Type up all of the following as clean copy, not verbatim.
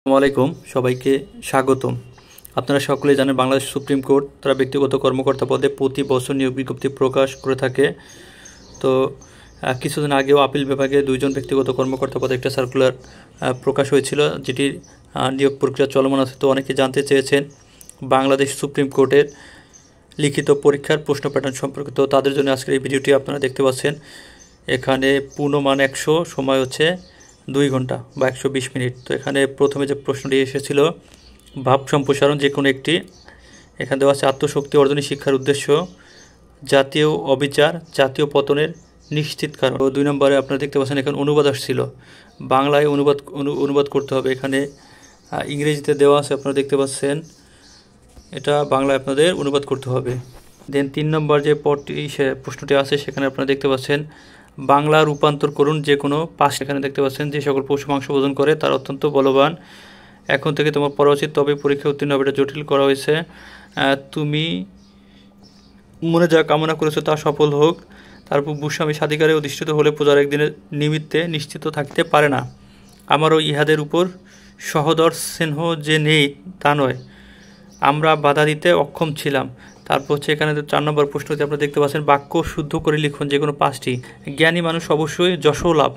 আসসালামাইকুম সবাইকে স্বাগতম। আপনারা সকলেই জানেন বাংলাদেশ সুপ্রিম কোর্ট তারা ব্যক্তিগত কর্মকর্তা পদে প্রতি বছর নিয়োগ বিজ্ঞপ্তি প্রকাশ করে থাকে। তো কিছুদিন আগেও আপিল বিভাগে 2 জন ব্যক্তিগত কর্মকর্তা পদে একটা সার্কুলার প্রকাশ হয়েছিল, যেটির নিয়োগ প্রক্রিয়া চলমান আছে। তো অনেকে জানতে চেয়েছেন বাংলাদেশ সুপ্রিম কোর্টের লিখিত পরীক্ষার প্রশ্ন প্যাটার্ন সম্পর্কে। তো তাদের জন্য আজকের এই ভিডিওটি আপনারা দেখতে পাচ্ছেন। এখানে পূর্ণমান 100, সময় হচ্ছে 2 ঘন্টা বা 120 মিনিট। তো এখানে প্রথমে যে প্রশ্নটি এসেছিল ভাব সম্প্রসারণ যে কোনো একটি, এখানে দেওয়া আছে আত্মশক্তি অর্জনই শিক্ষার উদ্দেশ্য, জাতীয় অবিচার, জাতীয় পতনের নিশ্চিত কারণ। 2 নম্বরে আপনারা দেখতে পাচ্ছেন এখানে অনুবাদ আসছিল, বাংলায় অনুবাদ করতে হবে। এখানে ইংরেজিতে দেওয়া আছে, আপনারা দেখতে পাচ্ছেন, এটা বাংলায় আপনাদের অনুবাদ করতে হবে। দেন 3 নম্বর যে প্রশ্নটি আছে সেখানে আপনারা দেখতে পাচ্ছেন বাংলা রূপান্তর করুন যে কোনো 5। এখানে দেখতে পাচ্ছেন যে সকল পশু মাংস ভোজন করে তার অত্যন্ত বলবান, এখন থেকে তোমার পড়া উচিত, তবে পরীক্ষা উত্তীর্ণ হবে। এটা জটিল করা হয়েছে। তুমি মনে যা কামনা করেছো তা সফল হোক। তারপর ভূস্বামী স্বাধিকারে অধিষ্ঠিত হলে পূজার একদিনের নিমিত্তে নিশ্চিত থাকতে পারে না। আমারও ইহাদের উপর সহদর স্নেহ যে নেই তা নয়, আমরা বাধা দিতে অক্ষম ছিলাম। তারপর হচ্ছে এখানে 4 নম্বর প্রশ্নতে আপনারা দেখতে পাচ্ছেন বাক্য শুদ্ধ করে লিখুন যে কোনো 5টি। জ্ঞানী মানুষ অবশ্যই যশ লাভ,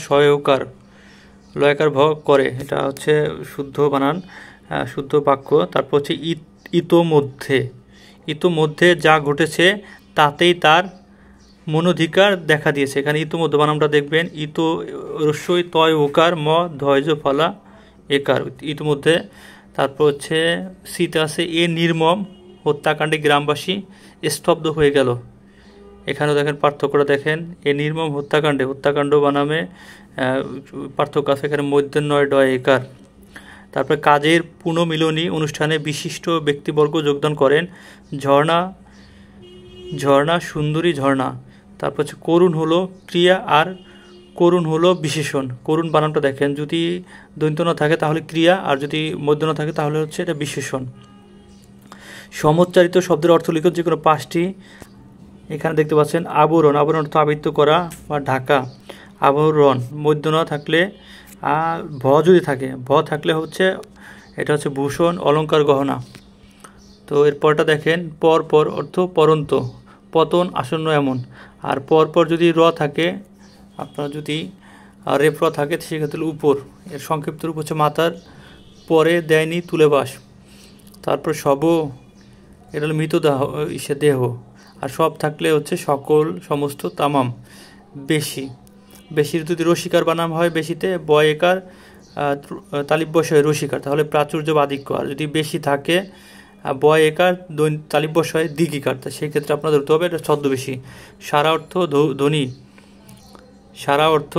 সহায়কার লয়কার ভ করে, এটা হচ্ছে শুদ্ধ বানান, শুদ্ধ বাক্য। তারপর হচ্ছে ইতোমধ্যে যা ঘটেছে তাতেই তার মনোধিকার দেখা দিয়েছে। এখানে ইতোমধ্যে বানানটা দেখবেন, রস্যই তয় ওকার ম ধৈর্য ফলা একার, ইতোমধ্যে। তারপর হচ্ছে শীত আছে এ নির্মম হত্যাকাণ্ডে গ্রামবাসী স্তব্ধ হয়ে গেল। এখানেও দেখেন পার্থক্যটা দেখেন, এ নির্মম হত্যাকাণ্ড বানামে পার্থক্য আছে, এখানে মধ্যন্বয় ডয় একার। তারপরে কাজের পুনর্মিলনী অনুষ্ঠানে বিশিষ্ট ব্যক্তিবর্গ যোগদান করেন, ঝর্ণা সুন্দরী ঝর্ণা। তারপর হচ্ছে করুণ হলো ক্রিয়া আর করুণ হলো বিশেষণ। করুণ বানানটা দেখেন, যদি দৈন্ত না থাকে তাহলে ক্রিয়া, আর যদি মধ্য না থাকে তাহলে হচ্ছে এটা বিশেষণ। সমোচ্চারিত শব্দের অর্থ লিখুন যে কোনো 5টি। এখানে দেখতে পাচ্ছেন আবরণ অর্থ আবৃত করা বা ঢাকা। আবরণ মধ্য না থাকলে, ভ যদি থাকে, ভ থাকলে হচ্ছে এটা হচ্ছে ভূষণ, অলঙ্কার, গহনা। তো এরপরটা দেখেন পর অর্থ পরন্ত, পতন আসন্ন এমন। আর পর যদি র থাকে, আপনার যদি রেফ র থাকে সেক্ষেত্রে উপর, এর সংক্ষিপ্ত রূপ হচ্ছে মাথার পরে দেয়নি তুলে বাস। তারপর সব, এটা হলো মৃত দেহ। আর সব থাকলে হচ্ছে সকল, সমস্ত, তামাম। বেশির যদি রসিকার বানাম হয় বেশিতে বয় একার তালিব বসয় রসিকার, তাহলে প্রাচুর্য বাধিক্য। আর যদি বেশি থাকে বয় একার তালিব বসয় দিগিকার, তা সেই ক্ষেত্রে আপনার ধরতে হবে এটা ছদ্মবেশী। সারা অর্থ ধ্বনি, সারা অর্থ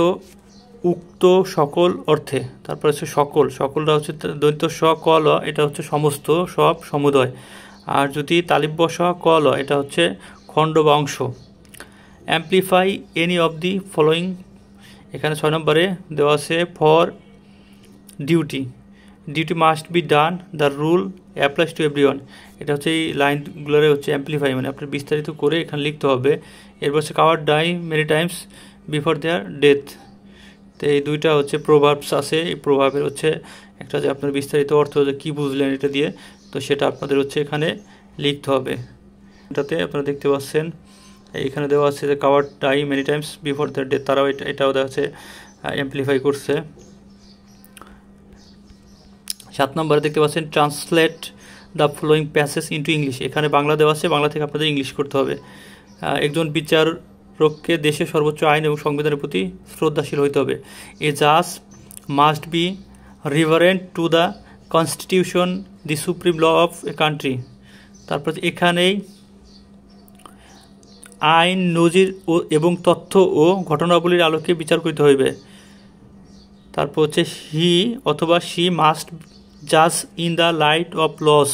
উক্ত সকল অর্থে। তারপর হচ্ছে সকলটা হচ্ছে দৈত্য স ক ল, এটা হচ্ছে সমস্ত, সব, সমুদয়। আর যদি তালিব বস ক ল, এটা হচ্ছে খণ্ড বা অংশ। Amplify any of the following, এখানে 6 নম্বরে দেওয়া আছে for duty must be done, the rule applies to everyone. এটা হচ্ছে এই লাইনগুলোরে হচ্ছে অ্যাম্প্লিফাই, মানে আপনার বিস্তারিত করে এখানে লিখতে হবে। এরপর হচ্ছে coward die many times before their death. তো এই 2টা হচ্ছে প্রভাবস আছে, এই প্রভাবের হচ্ছে একটা যে আপনার বিস্তারিত অর্থ যে কী বুঝলেন এটা দিয়ে, তো সেটা আপনাদের হচ্ছে এখানে লিখতে হবে। এটাতে আপনারা দেখতে পাচ্ছেন এইখানে দেওয়া আছে যে coward die many times before the death, তারাও এটাও দেওয়া আছে অ্যাম্প্লিফাই করছে। 7 নম্বরে দেখতে পাচ্ছেন translate the following passage into English. এখানে বাংলা দেওয়া আছে, বাংলা থেকে আপনাদের ইংলিশ করতে হবে। একজন বিচারককে দেশের সর্বোচ্চ আইন এবং সংবিধানের প্রতি শ্রদ্ধাশীল হইতে হবে। এ জাজ must be reverent to the constitution, the supreme law of a country. তারপর এখানেই আইন, নজির এবং তথ্য ও ঘটনাবলীর আলোকে বিচার করিতে হইবে। তারপর হচ্ছে হি অথবা শি মাস্ট জাজ in the light of laws,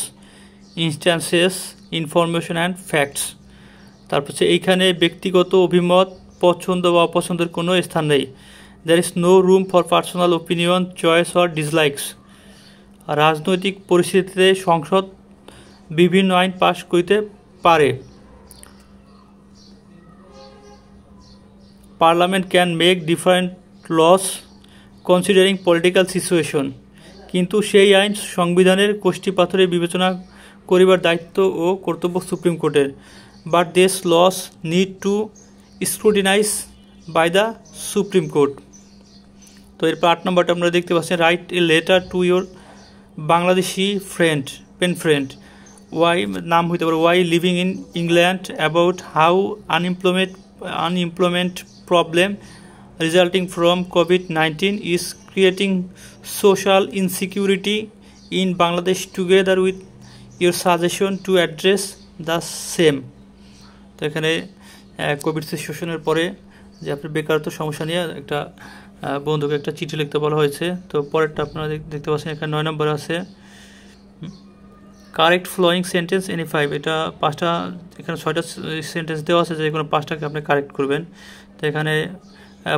instances, information and facts. তারপর হচ্ছে এইখানে ব্যক্তিগত অভিমত, পছন্দ বা অপছন্দের কোনো স্থান নেই। There is no room for personal opinion, choice or dislikes. রাজনৈতিক পরিস্থিতিতে সংসদ বিভিন্ন আইন পাশ করিতে পারে। Parliament can make different laws considering political situation. কিন্তু সেই আইন সংবিধানের কোষ্ঠীপাথরে বিবেচনা করিবার দায়িত্ব ও কর্তব্য সুপ্রিম কোর্টের। But this laws need to scrutinise by the supreme court. তো এরপর 8 নম্বরটা আপনারা দেখতে পাচ্ছেন, write a letter to your Bangladeshi friend pen friend Y নাম হইতে পারে Y living in England about how unemployment problem resulting from COVID-19 is creating social insecurity in Bangladesh together with your suggestion to address the same। তো এখানে Covid সিচুয়েশনের পরে যে আপনার বেকারত্ব সমস্যা নিয়ে একটা বন্ধুকে একটা চিঠি লিখতে বলা হয়েছে। তো পরেরটা আপনারা দেখতে পাচ্ছেন এখানে 9 নম্বরে আছে কারেক্ট ফ্লোয়িং সেন্টেন্স এনি 5। এটা 5টা এখানে 6টা সেন্টেন্স দেওয়া আছে, যে কোনো 5টাকে আপনি কারেক্ট করবেন। তো এখানে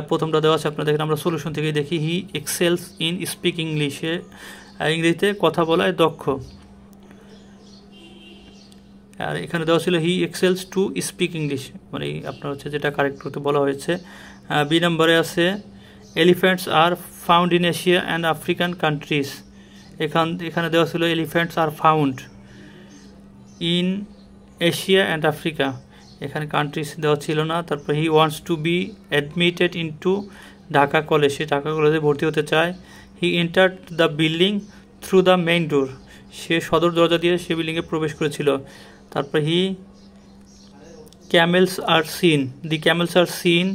প্রথমটা দেওয়া আছে আপনারা দেখেন, আমরা সলিউশন থেকেই দেখি। হি এক্সেলস ইন স্পিক ইংলিশে, ইংরেজিতে কথা বলায় দক্ষ। আর এখানে দেওয়া ছিল হি এক্সেলস টু স্পিক ইংলিশ, মানে আপনার হচ্ছে যেটা কারেক্ট করতে বলা হয়েছে। বি নম্বরে আছে elephants are found in Asia and African countries. এখানে দেওয়া ছিল elephants are found in Asia and Africa, এখানে কান্ট্রিজ দেওয়া ছিল না। তারপর he wants to be admitted into Dhaka college, সে ঢাকা কলেজে ভর্তি হতে চায়। He entered the building through the main door, সে সদর দরজা দিয়ে সে বিল্ডিংয়ে প্রবেশ করেছিল। তারপর the camels are seen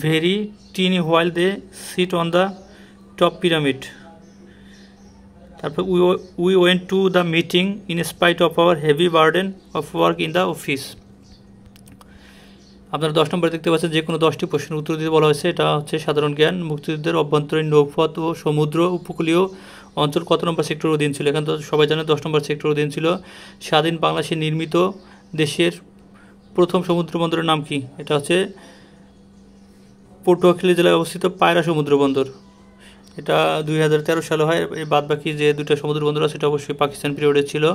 very tiny while they sit on the top pyramid. তারপর we went to the meeting in spite of our heavy burden of work in the office. আপনারা 10 নম্বরে দেখতে পাচ্ছেন যে কোনো 10টি প্রশ্নের উত্তর দিতে বলা হয়েছে। এটা হচ্ছে সাধারণ জ্ঞান। মুক্তিযুদ্ধের অভ্যন্তরীণ নৌপথ ও সমুদ্র উপকূলীয় অঞ্চল কত নম্বর সেক্টর অধীন ছিল? এখানে তো সবাই জানে 10 নম্বর সেক্টর অধীন ছিল। স্বাধীন বাংলাদেশে নির্মিত দেশের প্রথম সমুদ্র বন্দরের নাম কি? এটা হচ্ছে পটুয়াখালী জেলায় অবস্থিত পায়রা সমুদ্র বন্দর। এটা 2013 সালে হয়। এই বাদ বাকি যে 2টা সমুদ্র বন্দর আছে সেটা অবশ্যই পাকিস্তান পিরিয়ডে ছিল।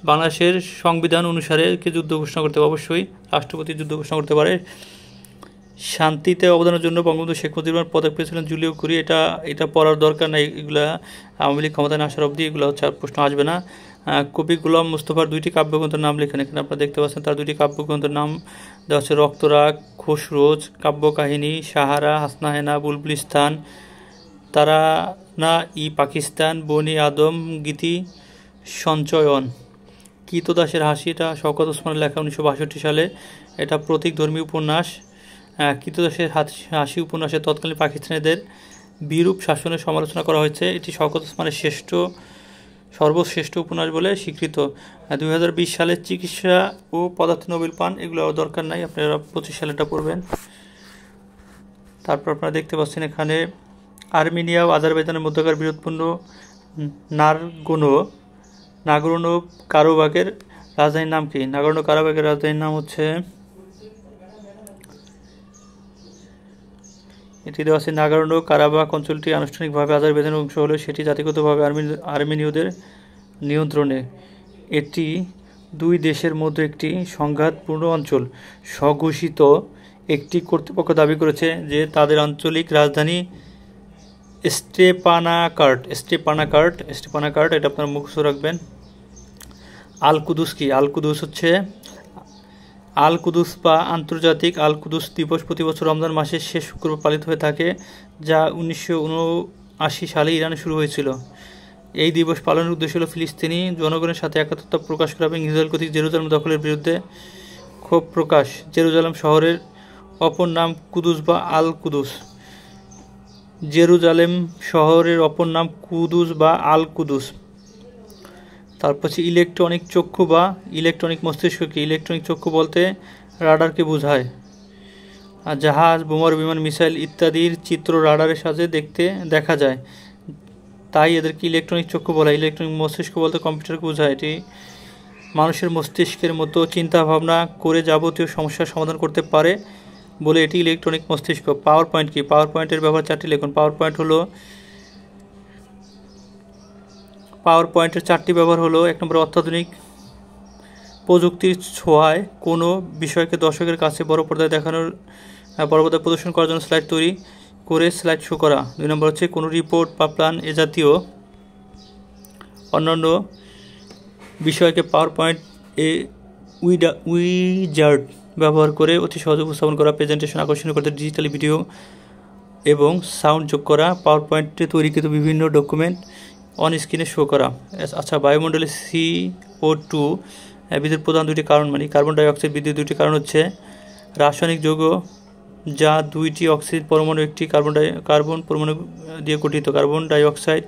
বাংলাদেশের সংবিধান অনুসারে কে যুদ্ধ ঘোষণা করতে পারে? অবশ্যই রাষ্ট্রপতি যুদ্ধ ঘোষণা করতে পারে। শান্তিতে অবদানের জন্য বঙ্গবন্ধু শেখ মুজিবুর পদক পেয়েছিলেন জুলিও কুরি। এটা পড়ার দরকার নাই, এগুলা আওয়ামী লীগ ক্ষমতায় না আসার অবধি এগুলো হচ্ছে আর প্রশ্ন আসবে না। কবি গোলাম মুস্তফার 2টি কাব্যগ্রন্থের নাম লেখেন। এখানে আপনারা দেখতে পাচ্ছেন তার 2টি কাব্যগ্রন্থের নাম দেওয়া হচ্ছে রক্তরাগ, খোসরোজ, কাব্যকাহিনী, সাহারা, হাসনা হেনা, বুলবুলিস্তান, তারানা ই পাকিস্তান, বনি আদম, গীতি সঞ্চয়ন। কৃতদাসের হাসি, এটা শওকত ওসমানের লেখা 1962 সালে। এটা প্রতীকধর্মী উপন্যাস। কৃতদাসের হাসি উপন্যাসে তৎকালীন পাকিস্তানিদের বিরূপ শাসনের সমালোচনা করা হয়েছে। এটি শওকত ওসমানের সর্বশ্রেষ্ঠ উপন্যাস বলে স্বীকৃত। 2020 সালে চিকিৎসা ও পদার্থ নোবেল পান, এগুলো দরকার নাই, আপনারা 25 সালেটা পড়বেন। তারপর আপনারা দেখতে পাচ্ছেন এখানে আর্মেনিয়া ও আজারবাইজানের মধ্যকার বিরোধপূর্ণ নাগোর্নো কারাবাখের রাজধানীর নাম কি? নাগোর্নো কারাবাখের রাজধানীর নাম হচ্ছে, এটি দেওয়া আছে নাগোর্নো কারাবাখ অঞ্চলটি আনুষ্ঠানিকভাবে আজারবাইজানের অংশ হলেও সেটি জাতিগতভাবে আর্মেনীয়দের নিয়ন্ত্রণে। এটি 2 দেশের মধ্যে একটি সংঘাতপূর্ণ অঞ্চল। স্বঘোষিত একটি কর্তৃপক্ষ দাবি করেছে যে তাদের আঞ্চলিক রাজধানী স্টেপানাকার্ট, এটা আপনারা মুখস্থ রাখবেন। আল কুদুস কি? আল কুদুস বা আন্তর্জাতিক আল কুদুস দিবস প্রতি বছর রমজান মাসের শেষ শুক্রবার পালিত হয়ে থাকে, যা 1979 সালে ইরানে শুরু হয়েছিল। এই দিবস পালনের উদ্দেশ্য হল ফিলিস্তিনি জনগণের সাথে একাত্মতা প্রকাশ করা এবং ইসরায়েল কর্তৃক জেরুজালেম দখলের বিরুদ্ধে ক্ষোভ প্রকাশ। জেরুজালেম শহরের অপর নাম কুদুস বা আল কুদুস। জেরুজালেম শহরের অপর নাম কুদুস বা আল কুদুস। তারপর হচ্ছে ইলেকট্রনিক চক্ষু বা ইলেকট্রনিক মস্তিষ্ক কি? ইলেকট্রনিক চক্ষু বলতে রাডারকে বোঝায়। আর জাহাজ, বোমারু বিমান, মিসাইল ইত্যাদির চিত্র রাডারের সাহায্যে দেখা যায়, তাই এদেরকে ইলেকট্রনিক চক্ষু বলা হয়। ইলেকট্রনিক মস্তিষ্ক বলতে কম্পিউটারকে বোঝায়। এটি মানুষের মস্তিষ্কের মতো চিন্তা ভাবনা করে যাবতীয় সমস্যার সমাধান করতে পারে বলে এটি ইলেকট্রনিক মস্তিষ্ক। পাওয়ার পয়েন্ট কি? পাওয়ার পয়েন্টের ব্যবহার 4টি লিখুন। পাওয়ার পয়েন্টের 4টি ব্যবহার হলো: 1 নম্বরে অত্যাধুনিক প্রযুক্তির ছোঁয়ায় কোনো বিষয়কে দর্শকের কাছে বড় পর্দায় প্রদর্শন করার জন্য স্লাইড তৈরি করে স্লাইড শো করা। 2 নম্বর হচ্ছে কোনো রিপোর্ট বা প্ল্যান এ জাতীয় অন্যান্য বিষয়কে পাওয়ার পয়েন্ট উইজার্ড ব্যবহার করে অতি সহজে উপস্থাপন করা, প্রেজেন্টেশন আকর্ষণীয় করতে ডিজিটাল ভিডিও এবং সাউন্ড যোগ করা, পাওয়ার পয়েন্টে তৈরিকৃত বিভিন্ন ডকুমেন্ট অন স্ক্রিনে শো করা। আচ্ছা, বায়ুমণ্ডলে CO2 বৃদ্ধির প্রধান দুটি কারণ, মানে কার্বন ডাইঅক্সাইড বৃদ্ধির দুটি কারণ হচ্ছে রাসায়নিক যৌগ যা দুইটি অক্সিজেন পরমাণু একটি কার্বন পরমাণু দিয়ে গঠিত। কার্বন ডাইঅক্সাইড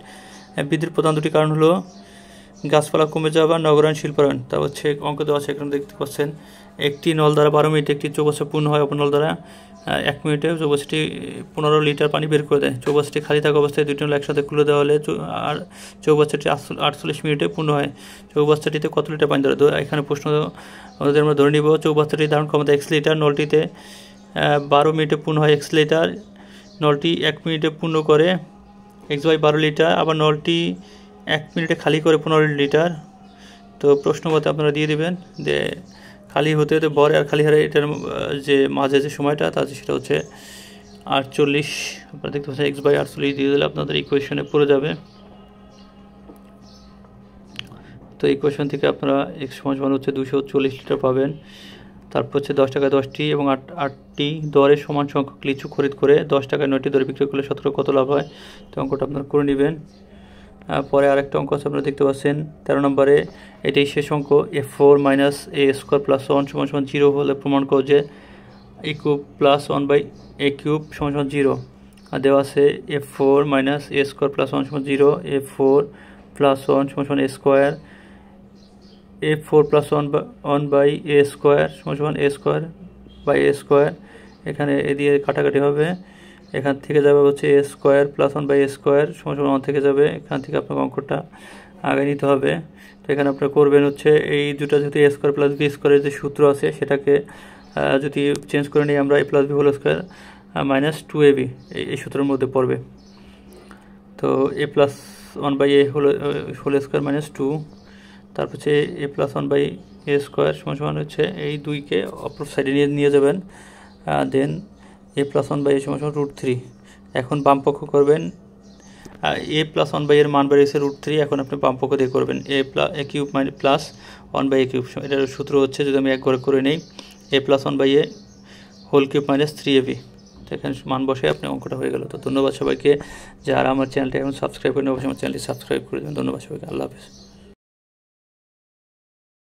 বৃদ্ধির প্রধান দুটি কারণ হলো গাছপালা কমে যাওয়া বা নগরায়ণ শিল্পায়ন। তা হচ্ছে অঙ্ক দেওয়া আছে, এখানে দেখতে পাচ্ছেন একটি নল দ্বারা 12 মিনিটে একটি চৌবাচ্চা পূর্ণ হয়, অপর নল দ্বারা 1 মিনিটে চৌবাচ্চাটি 15 লিটার পানি বের করে দেয়। চৌবাচ্চাটি খালি থাকা অবস্থায় দুটি নল একসাথে খুলে দেওয়া হলে আর চৌবাচ্চাটি 48 মিনিটে পূর্ণ হয়। চৌবাচ্চাটিতে কত লিটার পানি ধরে? এখানে প্রশ্ন আমাদের আমরা ধরে নিব চৌবাচ্চাটির ধারণ ক্ষমতা x লিটার, নলটিতে 12 মিনিটে পূর্ণ হয় x লিটার, নলটি 1 মিনিটে পূর্ণ করে x/12 লিটার, আবার নলটি 1 মিনিটে খালি করে 15 লিটার। তো প্রশ্ন মতে আপনারা দিয়ে দেবেন যে খালি হতে হতে ভরে আর খালি হারে এটার যে মাঝে যে সময়টা তা সেটা হচ্ছে 48। আপনারা দেখতে পাচ্ছেন x/48 দিয়ে দিলে আপনাদের ইকুয়েশনে পড়ে যাবে। তো ইকুয়েশন থেকে আপনারা x সমান হচ্ছে 240 লিটার পাবেন। তারপর হচ্ছে 10 টাকায় 10টি এবং 8টি দরে সমান সংখ্যক লিচু খরিদ করে 10 টাকায় 9টি দরে বিক্রি করলে 17 কত লাভ হয়? তো অঙ্কটা আপনারা করে নেবেন। পরে আরেকটা অঙ্ক আছে, আপনারা দেখতে পাচ্ছেন 13 নম্বরে, এটাই শেষ অঙ্ক। a4 - a² + 1 = 0 হলে প্রমাণ করো যে a³ + 1/a³ = 0। আর দেওয়া আছে a4 - a² + 1 = 0, a4 + 1 = a², a4 + 1/a² = a²/a²। এখানে এ দিয়ে কাটাকাটি হবে, এখান থেকে যাবে হচ্ছে a² + 1/a² = 1 থেকে যাবে। এখান থেকে আপনাকে অঙ্কটা আগে নিতে হবে। তো এখানে আপনারা করবেন হচ্ছে এই দুটো যদি a² + b² যে সূত্র আছে সেটাকে যদি চেঞ্জ করে নিই আমরা, a + b² - 2ab এই সূত্রের মধ্যে পড়বে। তো a + 1/a² - 2, তারপর হচ্ছে a + 1/a² = হচ্ছে এই 2কে অপর সাইডে নিয়ে যাবেন, দেন a + 1/a = √3। এখন বাম পক্ষ করবেন, a + 1/a এর মান বেরিয়েছে √3, এখন আপনি বাম পক্ষ দিয়ে করবেন a³ + 1/a³। এটার সূত্র হচ্ছে, যদি আমি এক ঘরে করে নেই, a + 1/a³ - 3ab। তো এখানে মান বসে আপনি অঙ্কটা হয়ে গেল। তো ধন্যবাদ সবাইকে, যারা আমার চ্যানেলটি এখন সাবস্ক্রাইব করেন অবশ্যই আমার চ্যানেলটি সাবস্ক্রাইব করে দেবেন। ধন্যবাদ সবাইকে, আল্লাহ হাফেজ।